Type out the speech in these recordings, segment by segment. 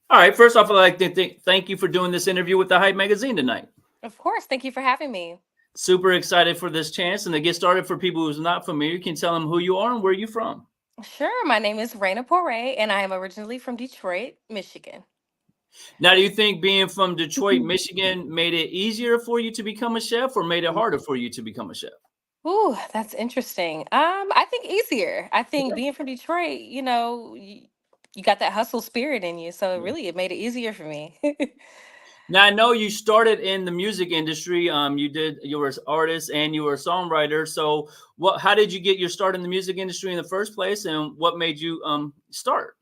All right. First off, I'd like to thank you for doing this interview with the Hype Magazine tonight. Of course. Thank you for having me. Super excited for this chance. And to get started, for people who's not familiar, you can tell them who you are and where you're from. Sure. My name is Raina Pore, and I am originally from Detroit, Michigan. Now, do you think being from Detroit, Michigan, made it easier for you to become a chef, or made it harder for you to become a chef? Ooh, that's interesting. I think easier. I think Okay. being from Detroit, you got that hustle spirit in you, so it made it easier for me. Now I know you started in the music industry. You were an artist and you were a songwriter. So, what? How did you get your start in the music industry in the first place, and what made you start?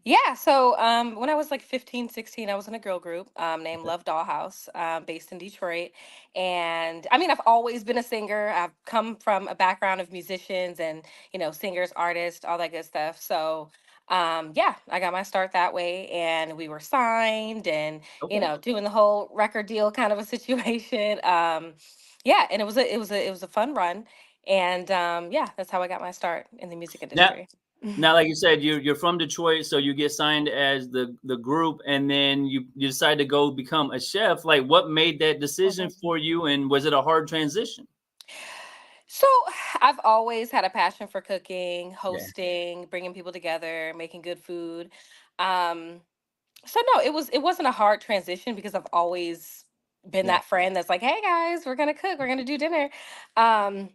Yeah, so when I was like 15, 16, I was in a girl group named Okay. Love Dollhouse, based in Detroit. And I mean, I've always been a singer. I've come from a background of musicians and, singers, artists, all that good stuff. So, yeah, I got my start that way. And we were signed and, Okay. doing the whole record deal kind of a situation. Yeah, and it was a fun run. And yeah, that's how I got my start in the music Now, industry. now, like you said, you're from Detroit, so you get signed as the group, and then you decide to go become a chef. Like, what made that decision for you, and was it a hard transition? So I've always had a passion for cooking, Yeah. hosting, bringing people together, making good food. Um, so no, it wasn't a hard transition because I've always been Yeah. that friend that's like, "Hey guys, we're gonna cook, we're gonna do dinner." Um,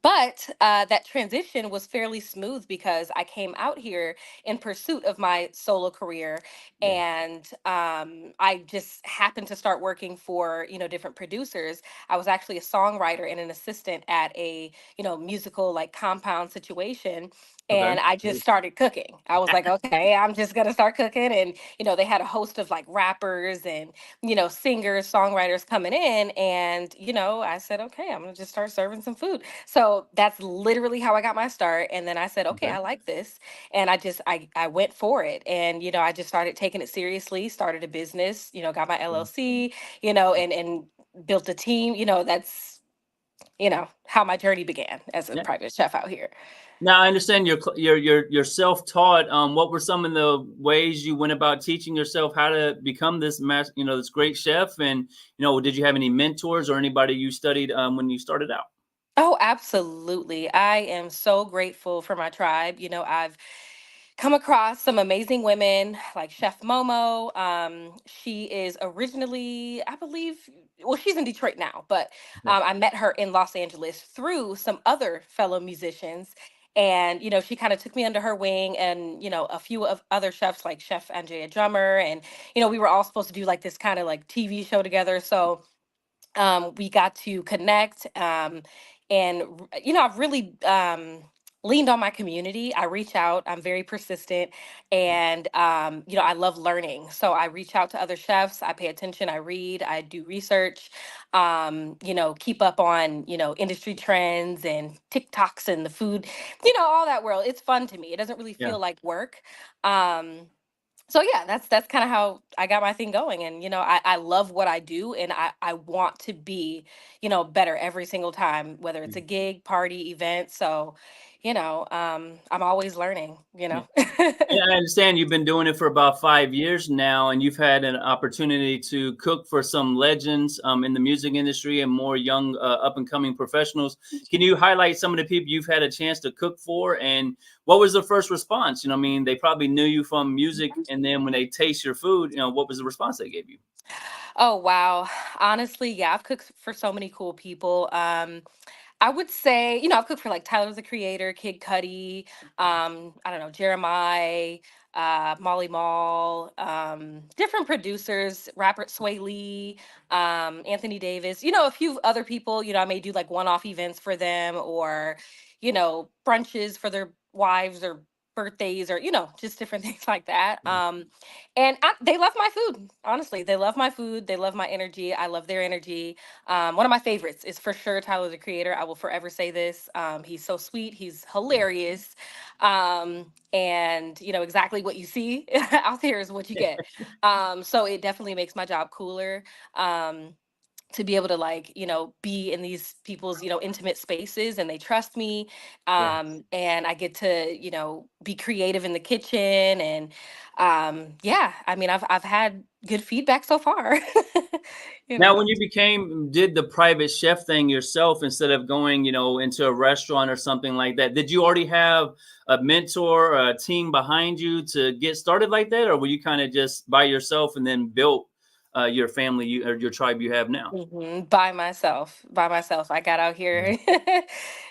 but that transition was fairly smooth because I came out here in pursuit of my solo career, Yeah. and I just happened to start working for different producers. I was actually a songwriter and an assistant at a musical like compound situation. Okay. And I just started cooking. I was like, okay, I'm just gonna start cooking. And they had a host of like rappers and singers, songwriters coming in. And I said, okay, I'm gonna just start serving some food. So that's literally how I got my start. And then I said, okay, Okay. I like this. And I went for it. And, I just started taking it seriously, started a business, got my LLC, and built a team. That's, how my journey began as a Yeah. private chef out here. Now I understand you're self-taught. What were some of the ways you went about teaching yourself how to become this great chef? And did you have any mentors or anybody you studied when you started out? Oh, absolutely. I am so grateful for my tribe. I've come across some amazing women like Chef Momo. She is originally, I believe, well, she's in Detroit now, but Okay. I met her in Los Angeles through some other fellow musicians. And, she kind of took me under her wing and, a few of other chefs like Chef Andrea Drummer. And, we were all supposed to do like this kind of like TV show together. So, we got to connect, and I've really leaned on my community. I reach out, I'm very persistent, and I love learning, so I reach out to other chefs, I pay attention, I read, I do research, keep up on industry trends and TikToks and the food, all that world. It's fun to me. It doesn't really Yeah. feel like work. So yeah, that's kind of how I got my thing going. And I love what I do, and I want to be better every single time, whether it's a gig, party, event. So I'm always learning. Yeah. Yeah, I understand you've been doing it for about 5 years now, and you've had an opportunity to cook for some legends in the music industry and more young, up and coming professionals. Can you highlight some of the people you've had a chance to cook for, and what was the first response? I mean, they probably knew you from music, and then when they taste your food, what was the response they gave you? Oh wow, honestly, yeah, I've cooked for so many cool people. I would say, I've cooked for like Tyler the Creator, Kid Cudi, I don't know, Jeremiah, Molly Mall, different producers, rapper Sway Lee, Anthony Davis, a few other people. I may do like one-off events for them, or, brunches for their wives or birthdays, or, just different things like that. And they love my food. Honestly, they love my food. They love my energy. I love their energy. One of my favorites is for sure Tyler the Creator. I will forever say this. He's so sweet. He's hilarious. And exactly what you see out there is what you get. So it definitely makes my job cooler. Um, to be able to, like, be in these people's, intimate spaces, and they trust me. Yeah. And I get to, be creative in the kitchen. And yeah, I mean, I've had good feedback so far. you Now, know when you did the private chef thing yourself instead of going, into a restaurant or something like that, did you already have a mentor or a team behind you to get started like that, or were you kind of just by yourself and then built your family or your tribe you have now? By myself, I got out Mhm.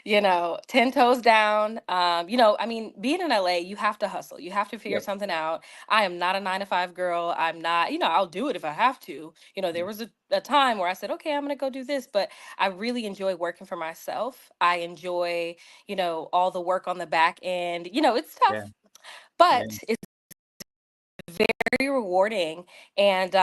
here, 10 toes down. I mean, being in LA, you have to hustle. You have to figure Yep. something out. I am not a 9 to 5 girl. I'm not, I'll do it if I have to. There was a time where I said, okay, I'm going to go do this, but I really enjoy working for myself. I enjoy, all the work on the back end. It's Yeah. tough, Yeah. but it's very rewarding. And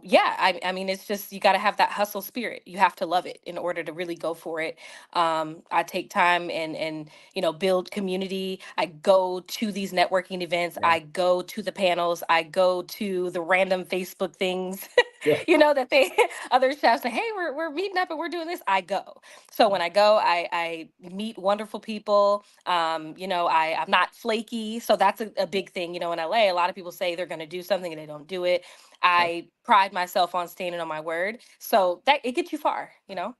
yeah, I mean, it's just, you got to have that hustle spirit. You have to love it in order to really go for it. I take time and build community. I go to these networking events, Yeah. I go to the panels, I go to the random Facebook things, Yeah. that they other chefs say, hey, we're meeting up and we're doing this. I go. So when I go, I meet wonderful people. I'm not flaky. So that's a big thing. In LA, a lot of people say they're going to do something and they don't do it. Yeah. I pride myself on standing on my word. So that it gets you far. Yeah.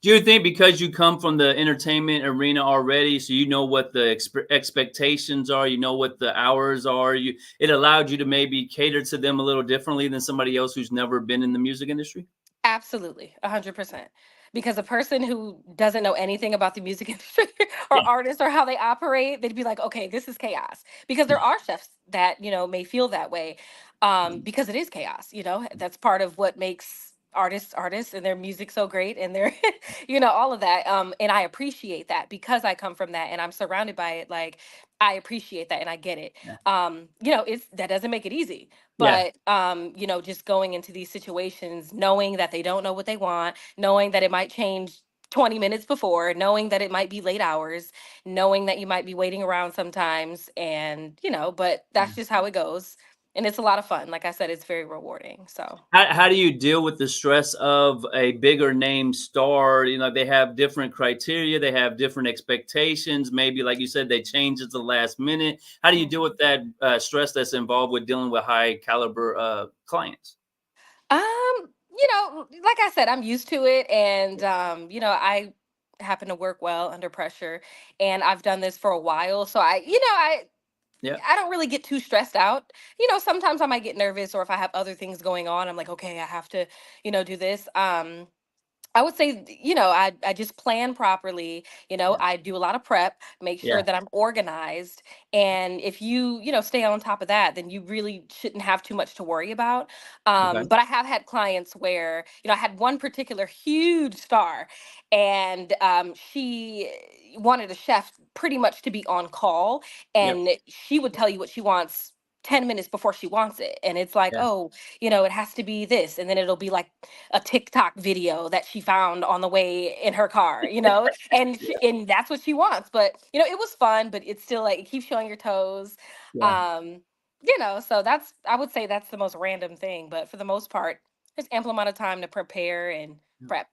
Do you think because you come from the entertainment arena already, so you know what the expectations are, you know what the hours are, it allowed you to maybe cater to them a little differently than somebody else who's never been in the music industry? Absolutely, 100%. Because a person who doesn't know anything about the music industry or Yeah. artists or how they operate, they'd be like, okay, this is chaos. Because there are chefs that, may feel that way, because it is chaos. That's part of what makes artists artists, and their music so great, and their, all of that. And I appreciate that because I come from that and I'm surrounded by it. Like, I appreciate that and I get it. Yeah. It's that doesn't make it easy, Yeah. but just going into these situations knowing that they don't know what they want, knowing that it might change 20 minutes before, knowing that it might be late hours, knowing that you might be waiting around sometimes, and but that's just how it goes. And it's a lot of fun. Like I said, it's very rewarding. So How do you deal with the stress of a bigger name star? They have different criteria, they have different expectations. Maybe, like you said, they change at the last minute. How do you deal Mhm. with that stress that's involved with dealing with high caliber clients? Like I said, I'm used to it, and I happen to work well under pressure, and I've done this for a while, so Yeah. I don't really get too stressed out. Sometimes I might get nervous, or if I have other things going on, I'm like, okay, I have to, do this. I would say, I just plan properly. Yeah. I do a lot of prep, make sure Yeah. that I'm organized. And if you stay on top of that, then you really shouldn't have too much to worry about. Okay. But I have had clients where, I had one particular huge star, and she wanted a chef pretty much to be on call, Yep. and she would tell you what she wants 10 minutes before she wants it. And it's like, Yeah. oh, it has to be this. And then it'll be like a TikTok video that she found on the way in her car, and Yeah. and that's what she wants. But it was fun, but it's still like it keeps you on your toes. Yeah. Um, so I would say that's the most random thing, but for the most part, there's ample amount of time to prepare and prep.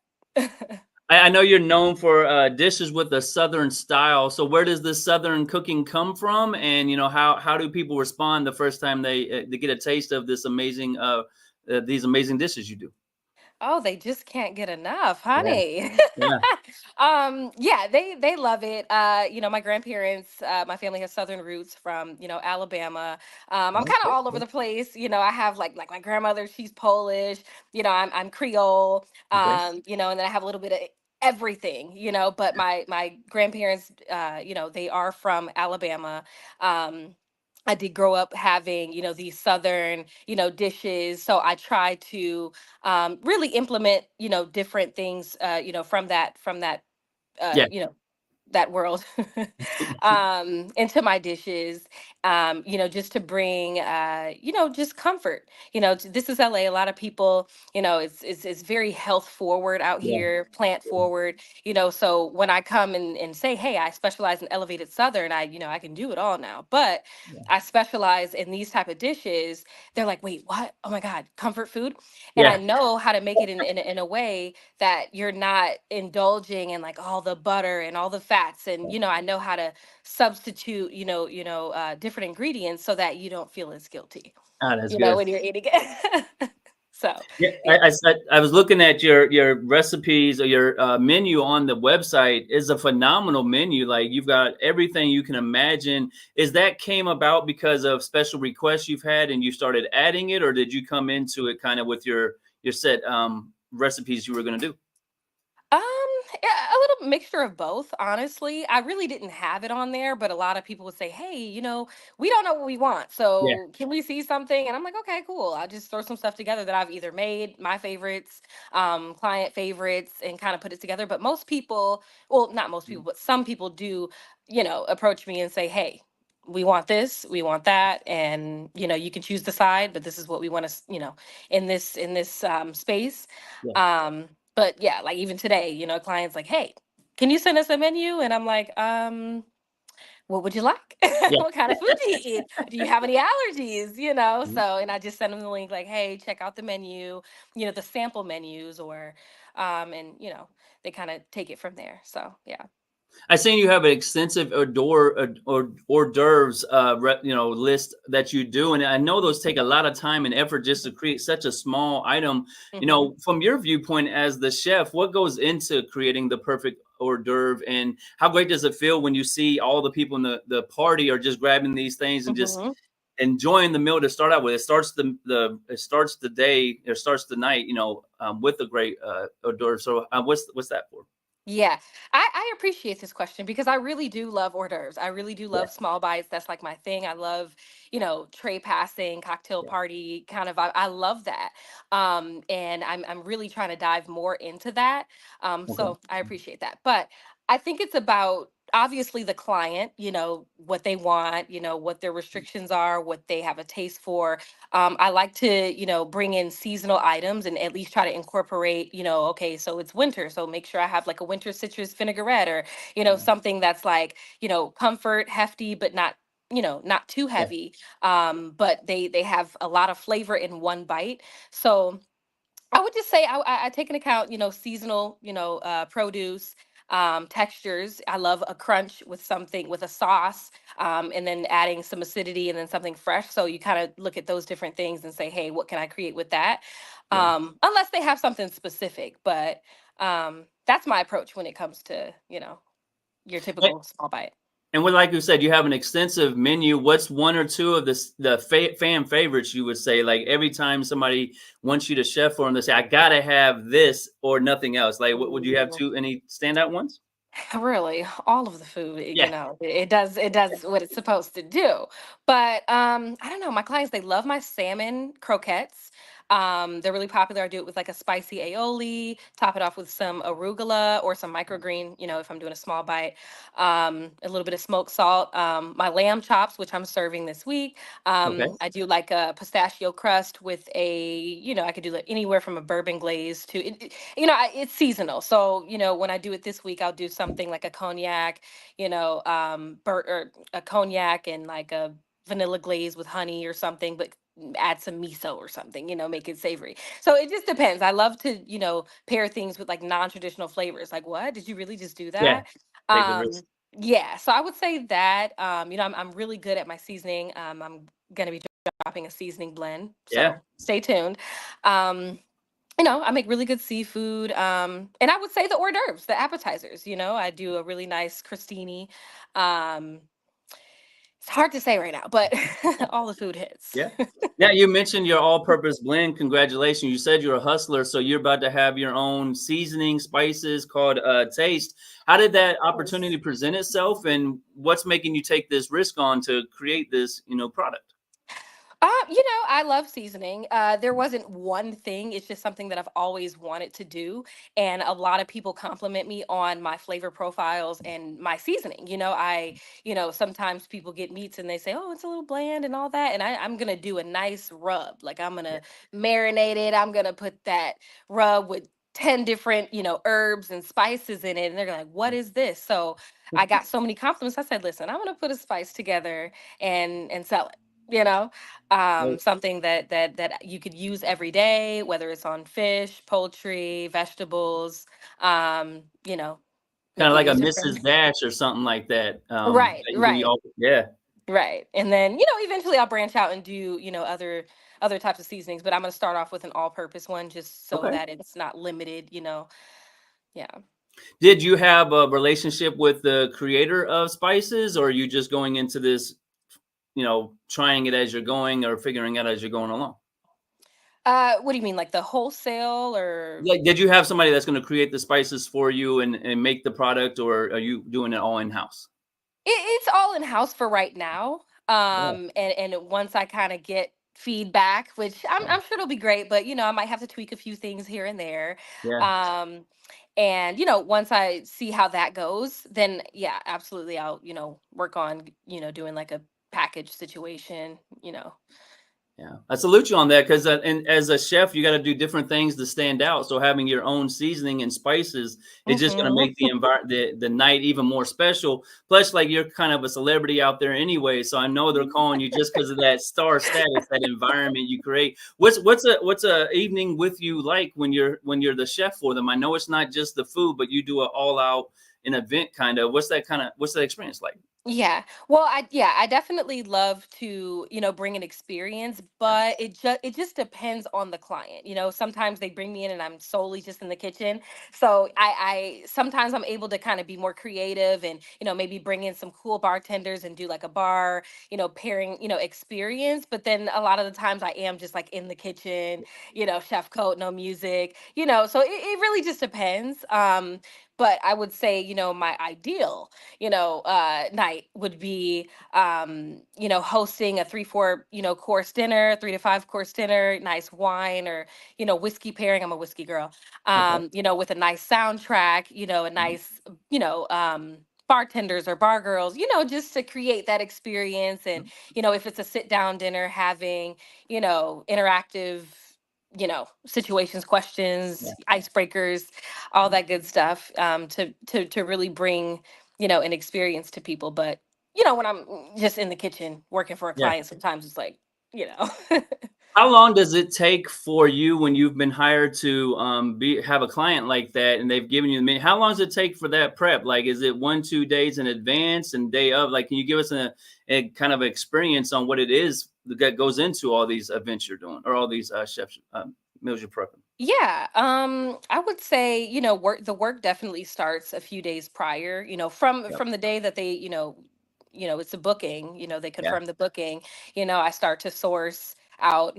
I know you're known for dishes with a Southern style. So where does this Southern cooking come from? And how do people respond the first time they get a taste of these amazing dishes you do? Oh, they just can't get enough, Yeah. honey. Yeah. Yeah, they love it. My grandparents, my family has southern roots from, Alabama. I'm kind of Okay. all over the place. I have like my grandmother, she's Polish, I'm Creole, Okay. and then I have a little bit of everything, but my grandparents, they are from Alabama. Um I did grow up having, these southern, dishes. So I try to really implement, different things, from that, Yeah. that world into my dishes, just to bring, just comfort. This is LA. A lot of people, it's very health forward out Yeah. here, plant forward. So when I come and say, hey, I specialize in elevated Southern, I can do it all now. But Yeah. I specialize in these type of dishes. They're like, wait, what? Oh my God, comfort food. And I Yeah. know how to make it in a way that you're not indulging in like all the butter and all the fats. And, I know how to substitute, different ingredients so that you don't feel as guilty, Ah, that's good. when you're eating it. So, Yeah, yeah. I was looking at your recipes or your menu on the website. Is a phenomenal menu. Like you've got everything you can imagine. Is that came about because of special requests you've had and you started adding it, or did you come into it kind of with your set recipes you were going to do? Um, yeah, a little mixture of both, honestly. I really didn't have it on there, but a lot of people would say, "Hey, we don't know what we want, Yeah. so can we see something?" And I'm like, "Okay, cool. I'll just throw some stuff together that I've either made, my favorites, client favorites, and kind of put it together." But most people, well, not most people, but some people do, approach me and say, "Hey, we want this, we want that, and you can choose the side, but this is what we want to, in this space." Yeah. But yeah, like even today, clients like, hey, can you send us a menu? And I'm like, what would you like? Yeah. What kind of food do you eat? Do you have any allergies? Mhm. So, and I just send them the link like, hey, check out the menu, the sample menus, or, and, they kind of take it from there. So, yeah. I seen you have an extensive hors d'oeuvres list that you do, and I know those take a lot of time and effort just to create such a small item. Hmm. From your viewpoint as the chef, what goes into creating the perfect hors d'oeuvre, and how great does it feel when you see all the people in the party are just grabbing these things and just Hmm. enjoying the meal to start out with? It starts it starts the day, or starts the night, with a great hors d'oeuvre. So what's that for? Yeah, I appreciate this question because I really do love hors d'oeuvres. I really do Yeah, love small bites. That's like my thing. I love, tray passing, cocktail yeah, party kind of. I love that. And I'm really trying to dive more into that. okay, So I appreciate that. But I think it's about obviously the client, what they want, what their restrictions are, what they have a taste for. I like to, bring in seasonal items and at least try to incorporate, okay, so it's winter, so make sure I have like a winter citrus vinaigrette or, yeah, something that's like, comfort, hefty, but not too yeah, heavy. But they have a lot of flavor in one bite. So I would just say I take into account, seasonal, produce, textures. I love a crunch with something with a sauce, and then adding some acidity and then something fresh. So you kind of look at those different things and say, hey, what can I create with that? yeah. Unless they have something specific, but that's my approach when it comes to, your typical small bite. And what, like you said, you have an extensive menu. What's one or two of the fan favorites you would say? Like every time somebody wants you to chef for them, they say, "I gotta have this or nothing else." Like, what would you have? Any standout ones? Really, all of the food, Yeah. it does what it's supposed to do. But I don't know, my clients, they love my salmon croquettes. They're really popular. I do it with like a spicy aioli, top it off with some arugula or some microgreen, if I'm doing a small bite. A little bit of smoked salt. My lamb chops, which I'm serving this week. Okay. I do like a pistachio crust with I could do like anywhere from a bourbon glaze to it's seasonal. So, when I do it this week, I'll do something like a cognac, or a cognac and like a vanilla glaze with honey or something, but add some miso or something, make it savory. So it just depends. I love to, pair things with like non-traditional flavors. Like, what? Did you really just do Yeah. that? Take the risk. Yeah, so I would say that I'm really good at my seasoning. I'm gonna be dropping a seasoning blend, Yeah. so stay tuned. Um, I make really good seafood. And I would say the hors d'oeuvres, the appetizers, I do a really nice crostini. Um, it's hard to say right now, but all the food hits. Yeah. Yeah. You mentioned your all-purpose blend. Congratulations. You said you're a hustler, so you're about to have your own seasoning spices called Taste. How did that Yes. opportunity present itself, and what's making you take this risk on to create this, product? I love seasoning. There wasn't one thing. It's just something that I've always wanted to do. And a lot of people compliment me on my flavor profiles and my seasoning. Sometimes people get meats and they say, oh, it's a little bland and all that. And I'm going to do a nice rub. Like I'm going to marinate it. I'm going to put that rub with 10 different, herbs and spices in it. And they're like, what is this? So I got so many compliments. I said, listen, I'm going to put a spice together and sell it. You know, Right. something that you could use every day, whether it's on fish, poultry, vegetables. You know, you Kind of could like a use it for Mrs. Dash or something like that. right, That we right, all, yeah. right. And then eventually I'll branch out and do other types of seasonings. But I'm going to start off with an all-purpose one, just so Okay. that it's not limited. Yeah. Did you have a relationship with the creator of spices, or are you just going into this, trying it as you're going or figuring out as you're going along? What do you mean, like the wholesale or? Like, did you have somebody that's going to create the spices for you and make the product, or are you doing it all in house? It's all in house for right now. Yeah. And once I kind of get feedback, which I'm sure it'll be great, but I might have to tweak a few things here and there. Yeah. Um, and once I see how that goes, then yeah, absolutely, I'll work on doing like a package situation. Yeah, I salute you on that because, and as a chef, you got to do different things to stand out. So having your own seasoning and spices is just going to Hmm. make the night even more special. Plus, like you're kind of a celebrity out there anyway, so I know they're calling you just because of that star status, that environment you create. What's a evening with you like when you're the chef for them? I know it's not just the food, but you do an all out an event kind of. What's that experience like? Yeah. Well, I definitely love to, bring an experience, but it just depends on the client. Sometimes they bring me in and I'm solely just in the kitchen. So I sometimes I'm able to kind of be more creative and, maybe bring in some cool bartenders and do like a bar, pairing, experience. But then a lot of the times I am just like in the kitchen, chef coat, no music, so it really just depends. But I would say, my ideal night would be hosting a 3 4 course dinner, 3 to 5 course dinner, nice wine or whiskey pairing. I'm a whiskey girl. Okay. With a nice soundtrack, a nice bartenders or bar girls, just to create that experience. And if it's a sit down dinner, having interactive situations, Yeah. questions, icebreakers, all that good stuff, to really bring an experience to people. But when I'm just in the kitchen working for a Yeah. client, sometimes it's like you know How long does it take for you when you've been hired to have a client like that and they've given you the menu? How long does it take for that prep? Like, is it 1 2 days in advance and day of? Like, can you give us a kind of experience on what it is that goes into all these events you're doing or all these chefs meals you're prepping? Yeah, I would say, the work definitely starts a few days prior, Yep. from the day that they, it's a booking, they Yeah. confirm the booking. I start to source out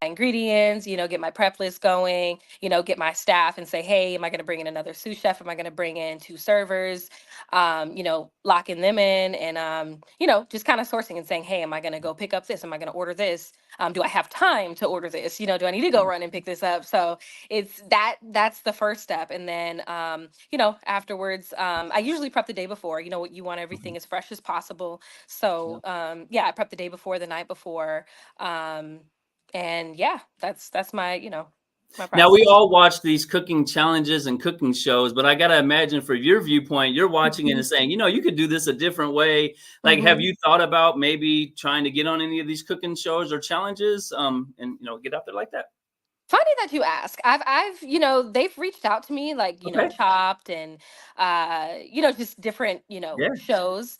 ingredients, get my prep list going, get my staff and say, hey, am I going to bring in another sous chef? Am I going to bring in two servers? Locking them in and, just kind of sourcing and saying, hey, am I going to go pick up this? Am I going to order this? Do I have time to order this? Do I need to go run and pick this up? So that's the first step. And then, afterwards, I usually prep the day before. What you want everything Mhm. as fresh as possible. Yeah. So, yeah, I prep the day before, the night before. Um, and yeah, that's my Now we process. all watch these cooking challenges and cooking shows, but I gotta imagine for your viewpoint, you're watching it and saying, you could do this a different way. Like, have Hmm. you thought about maybe trying to get on any of these cooking shows or challenges, and get out there like that? Funny that you ask. I've they've reached out to me, like Okay. Chopped and just different Yeah. shows.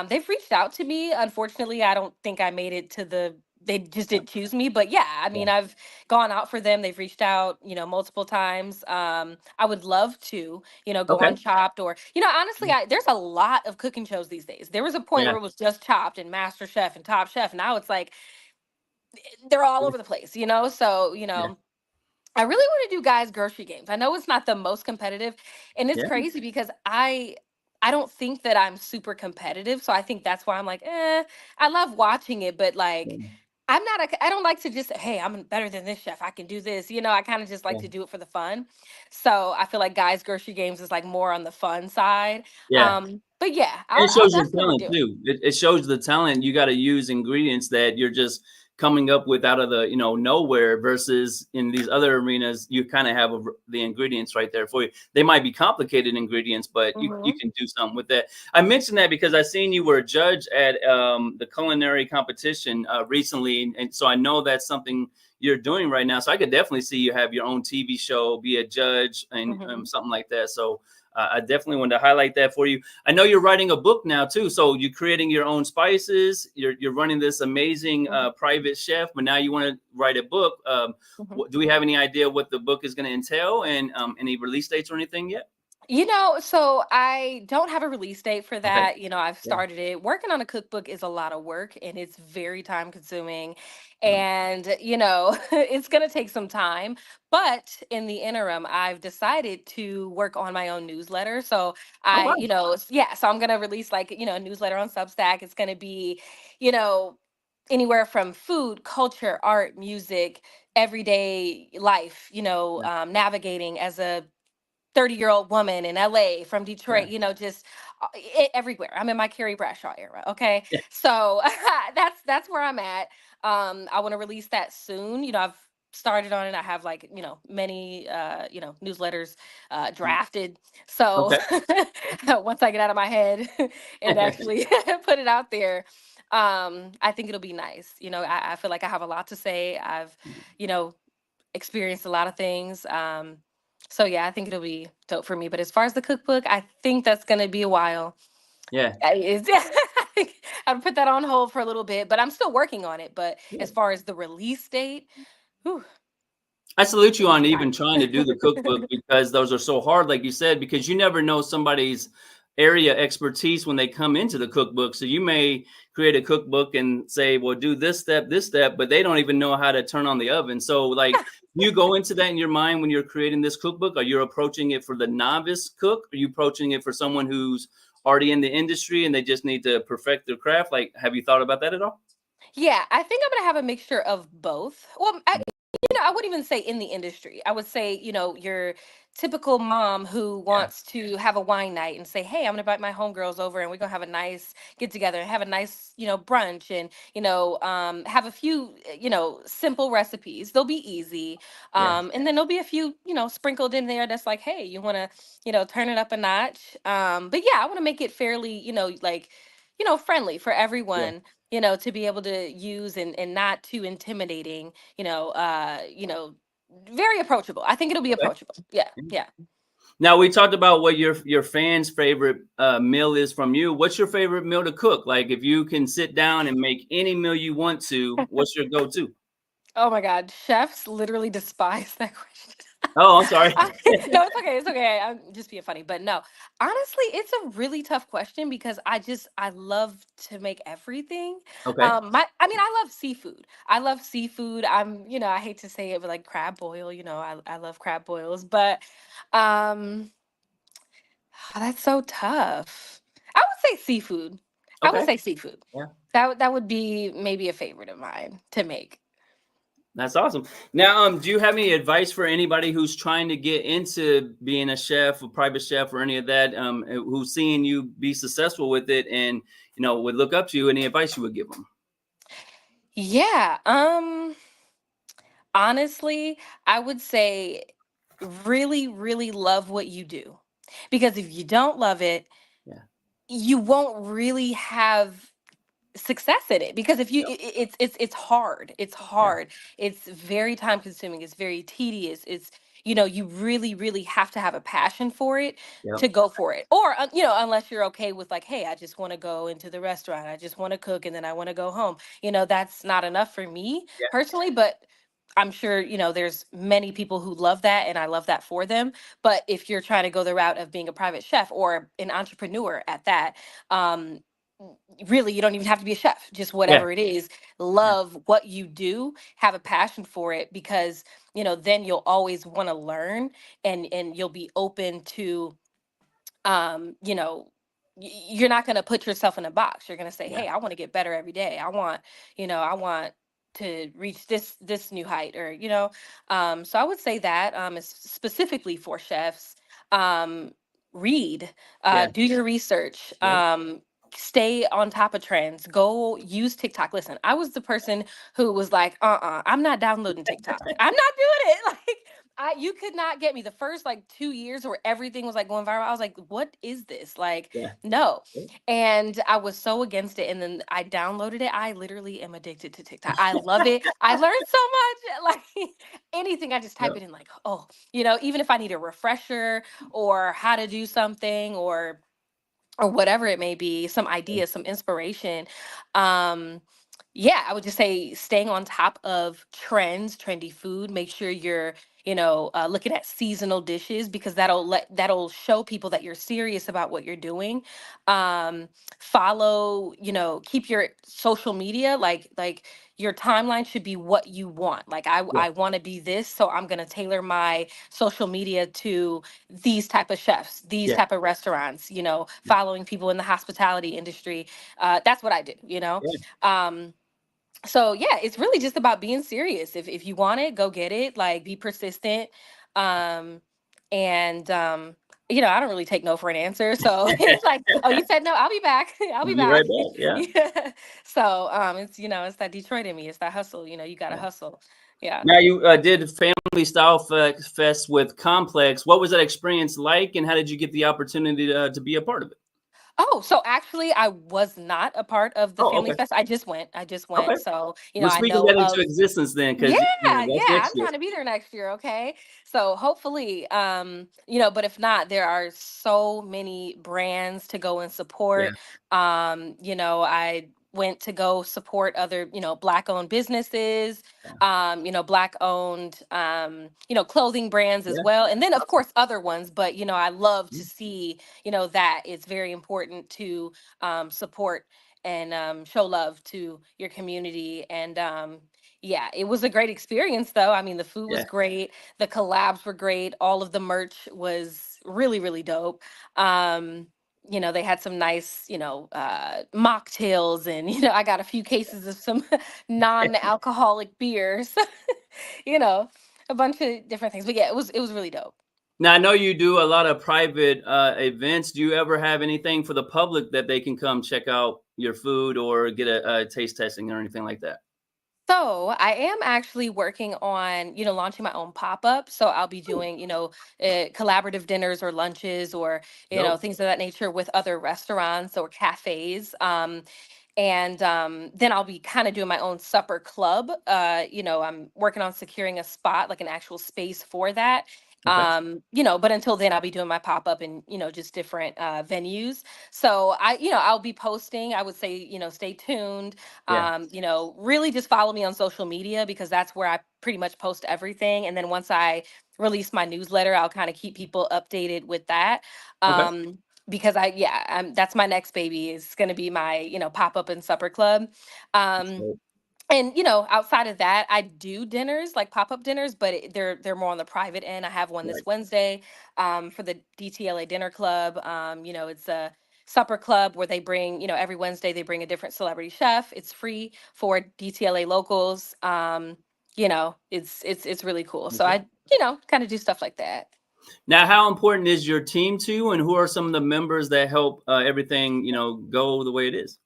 They've reached out to me. Unfortunately, I don't think I made it to the. They just Yeah. didn't choose me, but yeah, I Yeah. mean, I've gone out for them. They've reached out, multiple times. I would love to, go Okay. on Chopped or, honestly, there's a lot of cooking shows these days. There was a point Yeah. where it was just Chopped and Master Chef and Top Chef. Now it's like they're all over the place, So, Yeah. I really want to do guys grocery games. I know it's not the most competitive, and it's Yeah. crazy because I don't think that I'm super competitive, so I think that's why I'm like, I love watching it, but like Yeah. I don't like to just say, hey, I'm better than this chef. I can do this. I kind of just like Yeah. to do it for the fun. So I feel like guys grocery games is like more on the fun side. Yeah. But yeah, It I'll shows your definitely talent do it. too. It shows the talent. You got to use ingredients that you're just coming up with out of the nowhere. Versus in these other arenas, you kind of have the ingredients right there for you. They might be complicated ingredients, but you Hmm. can do something with that. I mentioned that because I seen you were a judge at the culinary competition recently, and so I know that's something you're doing right now. So I could definitely see you have your own TV show, be a judge, and Hmm. something like that. So I definitely wanted to highlight that for you. I know you're writing a book now too, so you're creating your own spices. You're running this amazing private chef, but now you want to write a book. Hmm. Do we have any idea what the book is going to entail, and any release dates or anything yet? So I don't have a release date for Okay. that. I've Yeah. started it. Working on a cookbook is a lot of work and it's very time consuming. Yeah. And, it's going to take some time. But in the interim, I've decided to work on my own newsletter. So Oh wow. yeah, so I'm going to release like, a newsletter on Substack. It's going to be, you know, anywhere from food, culture, art, music, everyday life, Yeah. navigating as a 30-year-old woman in LA from Yeah. Detroit, just everywhere. I'm in my Carrie Bradshaw era. Okay. Yeah. So that's where I'm at. I want to release that soon. I've started on it. I have like, many newsletters drafted. So Okay. once I get out of my head and actually put it out there, I think it'll be nice. I feel like I have a lot to say. I've, you know, experienced a lot of things. So yeah, I think it'll be dope for me. But as far as the cookbook, I think that's gonna be a while. Yeah. I think I've put that on hold for a little bit, but I'm still working on it. But as far as the release date, whew, I salute you give me on some even time. trying to do the cookbook because those are so hard, like you said, because you never know somebody's area expertise when they come into the cookbook. So you may create a cookbook and say, well, do this step, but they don't even know how to turn on the oven. So, like, you go into that in your mind when you're creating this cookbook? Are you approaching it for the novice cook? Are you approaching it for someone who's already in the industry and they just need to perfect their craft? Like, have you thought about that at all? Yeah, I think I'm gonna have a mixture of both. Well, I wouldn't even say in the industry. I would say, your typical mom who Yeah. wants to have a wine night and say, hey, I'm gonna invite my homegirls over and we're gonna have a nice get together and have a nice, brunch and, have a few, simple recipes. They'll be easy. Yeah. And then there'll be a few, sprinkled in there that's like, hey, you wanna, turn it up a notch. But yeah, I wanna make it fairly, like, friendly for Yeah. everyone, to be able to use and not too intimidating, very approachable. I think it'll be Okay. approachable. Yeah, yeah. Now we talked about what your fans' favorite meal is from you. What's your favorite meal to cook? Like if you can sit down and make any meal you want to, what's your go-to? Oh my God, chefs literally despise that question. Oh, I'm sorry. No, it's okay. It's okay. I'm just being funny, but no, honestly, it's a really tough question because I love to make everything. Okay. I love seafood. I love seafood. I hate to say it, but like crab boil. I love crab boils, but um, that's so tough. I would say seafood. I would Okay. say seafood. Yeah. That would be maybe a favorite of mine to make. That's awesome. Now, do you have any advice for anybody who's trying to get into being a chef, a private chef, or any of that, who's seeing you be successful with it and would look up to you? Any advice you would give them? Yeah. Honestly, I would say really, really love what you do. Because if you don't love it, Yeah. you won't really have success in it because if you Yep. it's hard, Yeah. it's very time consuming, it's very tedious, it's you really really have to have a passion for it Yep. to go for it, or unless you're okay with like, hey, I just want to go into the restaurant, I just want to cook and then I want to go home. That's not enough for me Yeah. personally, but I'm sure there's many people who love that and I love that for them. But if you're trying to go the route of being a private chef or an entrepreneur at that, um really, you don't even have to be a chef, just Yeah. whatever it is, Yeah. love what you do, have a passion for it, because then you'll always want to learn, and you'll be open to um you know you're not going to put yourself in a box. You're going to say, Yeah. hey, I want to get better every day. I want to reach this new height, or so I would say that is specifically for chefs. um Read, Yeah. do your research, Yep. stay on top of trends, go use TikTok. Listen, I was the person who was like, I'm not downloading TikTok, I'm not doing it. Like, you could not get me the first like 2 years where everything was like going viral. I was like, what is this? Like, Yeah. no. Yep. And I was so against it. And then I downloaded it. I literally am addicted to TikTok. I love it. I learned so much. Like, anything, I just type Yep. it in, like, oh, even if I need a refresher or how to do something, or whatever it may be, some ideas, some inspiration. Um, yeah, I would just say staying on top of trends, trendy food. Make sure you're, looking at seasonal dishes, because that'll show people that you're serious about what you're doing. Um, Follow, keep your social media, like your timeline should be what you want. Like, Yeah. I want to be this, so I'm gonna tailor my social media to these type of chefs, these Yeah. type of restaurants, following people in the hospitality industry. That's what I do, Yeah. um so yeah, it's really just about being serious. If you want it, go get it. Like, be persistent. um and I don't really take no for an answer, so it's like, oh, you said no, I'll be back. I'll be Be right back. back. Yeah. Yeah. So it's it's that Detroit in me, it's that hustle. You gotta Yeah. hustle. Yeah. Now you did Family Style Fest with Complex. What was that experience like, and how did you get the opportunity to be a part of it? Oh, so actually, I was not a part of the Oh, Family okay. Fest. I just went. I just Okay. went. So, We're I speaking know that into of. existence then, Yeah, because that's yeah. next I'm year. trying to be there next year. Okay. So hopefully, but if not, there are so many brands to go and Yeah. support. I went to go support other, black owned businesses, Yeah. black owned, clothing brands as Yeah. well. And then of Awesome. course other ones. But, I love to Mhm. see, that it's very important to support and show love to your community. And yeah, it was a great experience though. I mean, the food was Yeah. great, the collabs were great, all of the merch was really, really dope. Um, they had some nice, mocktails, and I got a few cases of some non-alcoholic beers. you know, a bunch of different things. But yeah, it was really dope. Now I know you do a lot of private events. Do you ever have anything for the public that they can come check out your food or get a taste testing or anything like that? So I am actually working on, launching my own pop-up. So I'll be Oh, doing, collaborative dinners or lunches, or, dope. things of that nature with other restaurants or cafes. And then I'll be kind of doing my own supper club. I'm working on securing a spot, like an actual space for that. Okay. But until then, I'll be doing my pop up in, just different venues. So I'll be posting. I would say, stay tuned. Yeah. Really just follow me on social media, because that's where I pretty much post everything. And then once I release my newsletter, I'll kind of keep people updated with that. Okay. Um, because that's my next baby, is going to be my, pop up and supper club. Um, Dope. and outside of that, I do dinners, like pop up dinners, but they're more on the private end. I have one Right. this Wednesday, for the DTLA Dinner Club. It's a supper club where they bring, every Wednesday they bring a different celebrity chef. It's free for DTLA locals. It's really cool. So Okay. I, kind of do stuff like that. Now, how important is your team to you, and who are some of the members that help everything go the way it is?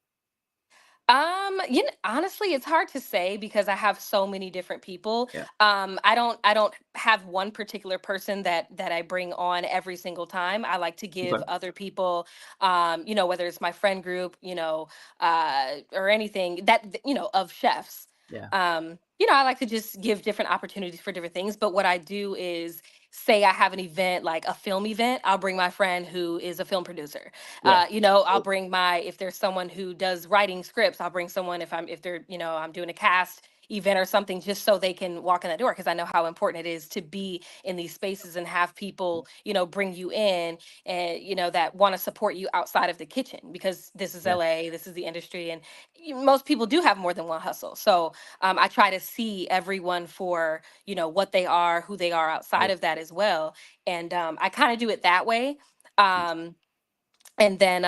Honestly, it's hard to say because I have so many different people. Yeah. I don't have one particular person that I bring on every single time. I like to give Okay. other people, whether it's my friend group, or anything of chefs. Yeah. I like to just give different opportunities for different things. But what I do is, say I have an event, like a film event, I'll bring my friend who is a film producer. Yeah. I'll bring if there's someone who does writing scripts, I'll bring someone if they're, I'm doing a cast event or something, just so they can walk in the door, because I know how important it is to be in these spaces and have people, bring you in, and that want to support you outside of the kitchen, because this is Yeah. LA, this is the industry, and most people do have more than one hustle. So I try to see everyone for, what they are, who they are outside Yeah. of that as well. And I kind of do it that way. Um, and then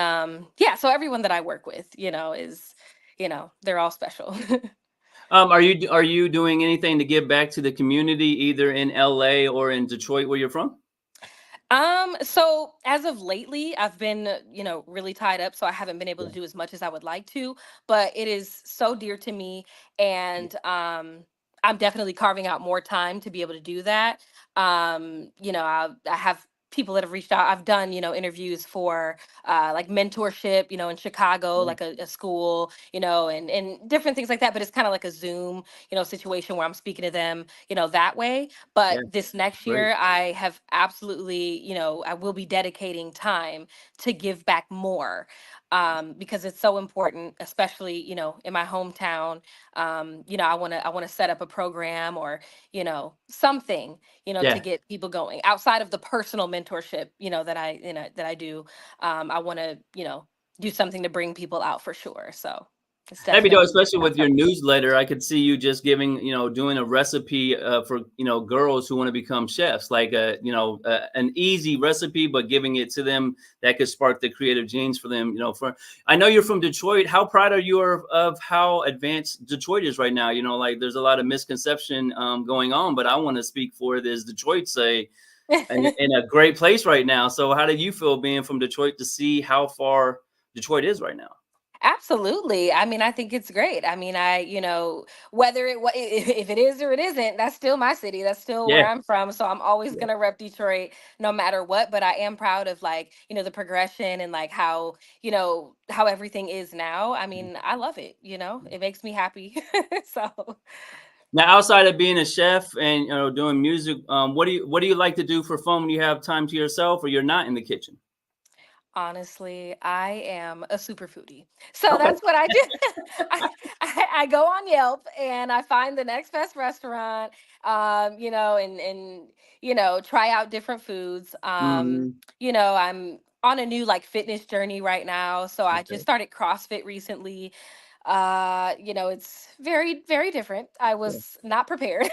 yeah, so everyone that I work with, is, they're all special. Are you doing anything to give back to the community, either in LA or in Detroit, where you're from? So as of lately, I've been, really tied up, so I haven't been able to Yeah, do as much as I would like to, but it is so dear to me, yeah, and I'm definitely carving out more time to be able to do that. I have people that have reached out. I've done, interviews for like mentorship, in Chicago, yeah, like a school, and different things like that, but it's kind of like a Zoom, situation where I'm speaking to them, that way. yeah, But this next great. year, I have absolutely, I will be dedicating time to give back more, because it's so important, especially, in my hometown. I want to set up a program, or, something, to Yeah. get people going outside of the personal mentorship, that I do. I want to, do something to bring people out for sure. So it's That'd be dope, definitely especially with your something. newsletter. I could see you just giving, doing a recipe for, girls who want to become chefs, like an easy recipe, but giving it to them that could spark the creative genes for them. I know you're from Detroit. How proud are you of how advanced Detroit is right now? Like there's a lot of misconception going on, but I want to speak for this. Detroit's in a great place right now. So how do you feel being from Detroit to see how far Detroit is right now? Absolutely. I mean, I think it's great. I mean, whether if it is or it isn't, that's still my city. That's still Yeah. where I'm from. So I'm always Yeah. gonna rep Detroit no matter what. But I am proud of, like, the progression, and like how everything is now. I mean, I love it. It makes me happy. So Now, outside of being a chef and doing music, what do you like to do for fun when you have time to yourself or you're not in the kitchen? honestly, I am a super foodie. So Okay. that's what I do. I, I go on Yelp and I find the next best restaurant, and try out different foods. Mm, I'm on a new, like, fitness journey right now. So I just okay. started CrossFit recently. It's very, very different. I Yeah. was not prepared Yeah.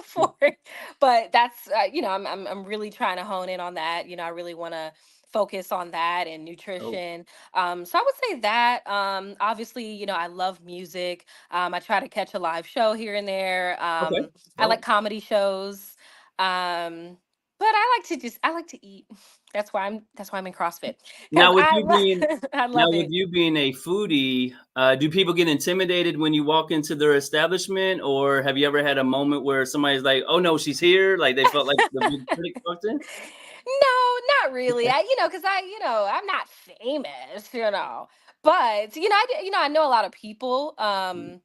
for it, but that's, I'm really trying to hone in on that. I really want to focus on that and Oh, nutrition. So I would say that, obviously, I love music. I try to catch a live show here and there. okay. I like Dope. comedy shows. But I like to eat. That's why I'm in CrossFit, because Now with I you being love I now love with it. you being a foodie, do people get intimidated when you walk into their establishment, or have you ever had a moment where somebody's like, "Oh no, she's here," like they felt like the big critic walked in? No, not really. Because I'm not famous, but I know a lot of people Mm,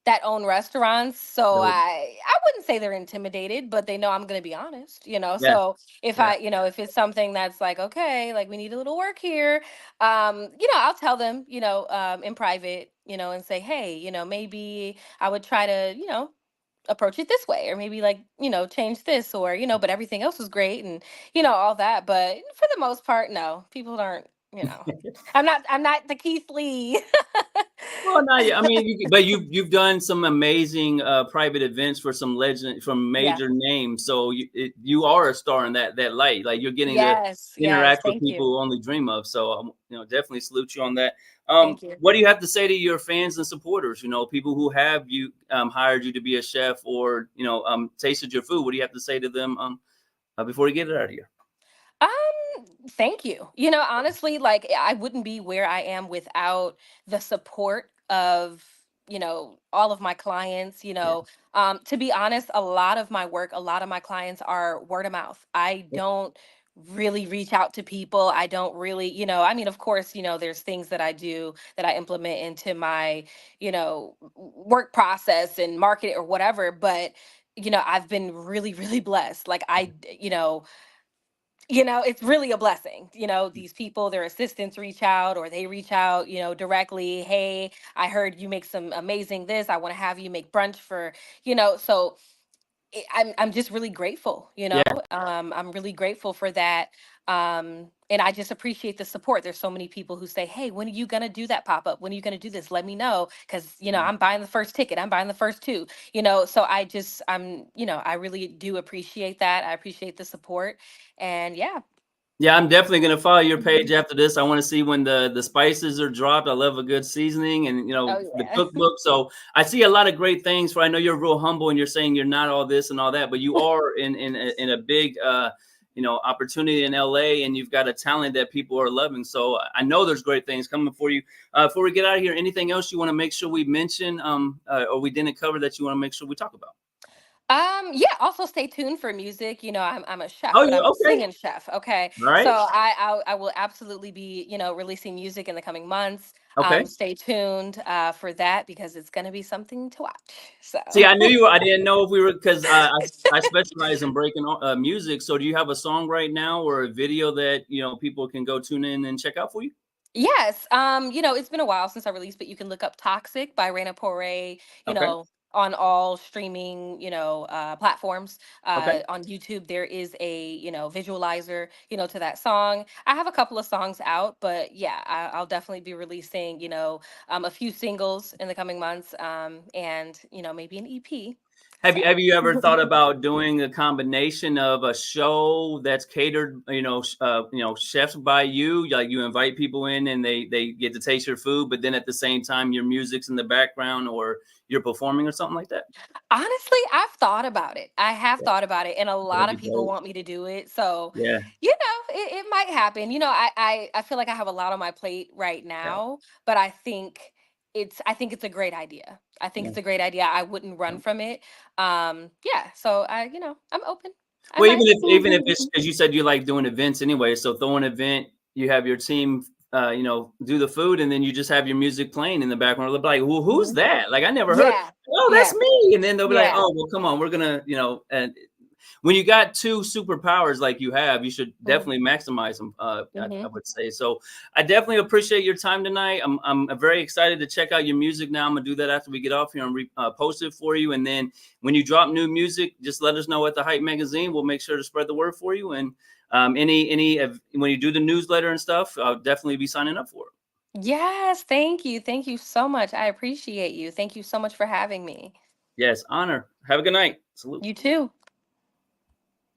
that own restaurants, so dope. I wouldn't say they're intimidated, but they know I'm going to be honest. Yeah. So if Yeah. if it's something that's like, okay, like, we need a little work here, I'll tell them, in private, and say, hey, maybe I would try to, approach it this way, or maybe, like, change this, or but everything else was great, and all that. But for the most part, no, people aren't, I'm not the Keith Lee. Well, not yet. I mean, but you've done some amazing private events for some legend from Yeah. major names, so you are a star in that light. Like you're getting to Yes, yes, interact with thank people you. who only dream of. So definitely salute you on that. Thank you. What do you have to say to your fans and supporters? People who have you hired you to be a chef, or tasted your food. What do you have to say to them before you get it out of here? Thank you. Honestly, like, I wouldn't be where I am without the support of, all of my clients. Yeah. To be honest, a lot of my work, a lot of my clients are word of mouth. I don't really reach out to people. I don't really, I mean, of course, there's things that I do that I implement into my, work process and market or whatever, but I've been really, really blessed. Like, it's really a blessing. These people, their assistants reach out, or they reach out, directly. Hey, I heard you make some amazing this. I want to have you make brunch for, so I'm just really grateful, Yeah. I'm really grateful for that. And I just appreciate the support. There's so many people who say, hey, when are you going to do that pop up? When are you going to do this? Let me know. Cause I'm buying the first ticket. I'm buying the first two, so I really do appreciate that. I appreciate the support, and yeah. Yeah, I'm definitely gonna follow your page after this. I want to see when the spices are dropped. I love a good seasoning and Oh the yeah. cookbook. So I see a lot of great things. For I know you're real humble and you're saying you're not all this and all that, but you are in a big opportunity in LA, and you've got a talent that people are loving. So I know there's great things coming for you. Before we get out of here, anything else you want to make sure we mention or we didn't cover that you want to make sure we talk about? Yeah, also stay tuned for music. I'm a chef, Oh, but you I'm a okay? singing chef. Okay. All So right. I will absolutely be, releasing music in the coming months. Okay. Stay tuned for that because it's gonna be something to watch. So See, I knew you. I didn't know if we were because I specialize in breaking music. So, do you have a song right now or a video that people can go tune in and check out for you? yes, it's been a while since I released, but you can look up Toxic by Pore, Okay. on all streaming, platforms. Okay. On YouTube, there is a, visualizer, to that song. I have a couple of songs out, but yeah, I'll definitely be releasing, a few singles in the coming months, and, maybe an EP. Have So. you ever thought about doing a combination of a show that's catered, chefs by you, like you invite people in and they get to taste your food, but then at the same time your music's in the background or you're performing or something like that? Honestly, I've thought about it. I have Yeah, thought about it, and a that'd lot of be people dope. want me to do it. So, Yeah, it might happen. I feel like I have a lot on my plate right yeah, now, but I think it's a great idea. I think yeah. it's a great idea. I wouldn't run from it. Yeah. So I'm open. I Well, might. even if it's because you said you like doing events anyway, so throw an event, you have your team, do the food, and then you just have your music playing in the background. They'll be like, "Well, who's Mhm. that? Like, I never heard." Yeah. Oh, that's Yeah. me. And then they'll be like, Yeah. "Oh, well, come on, we're gonna," and when you got two superpowers like you have, you should Hmm. definitely maximize them. I Hmm. would say so. I definitely appreciate your time tonight. I'm very excited to check out your music now. I'm gonna do that after we get off here and post it for you. And then when you drop new music, just let us know at the Hype Magazine. We'll make sure to spread the word for you. And when you do the newsletter and stuff, I'll definitely be signing up for it. Yes. Thank you. Thank you so much. I appreciate you. Thank you so much for having me. Yes, honor. Have a good night. Salute. You too.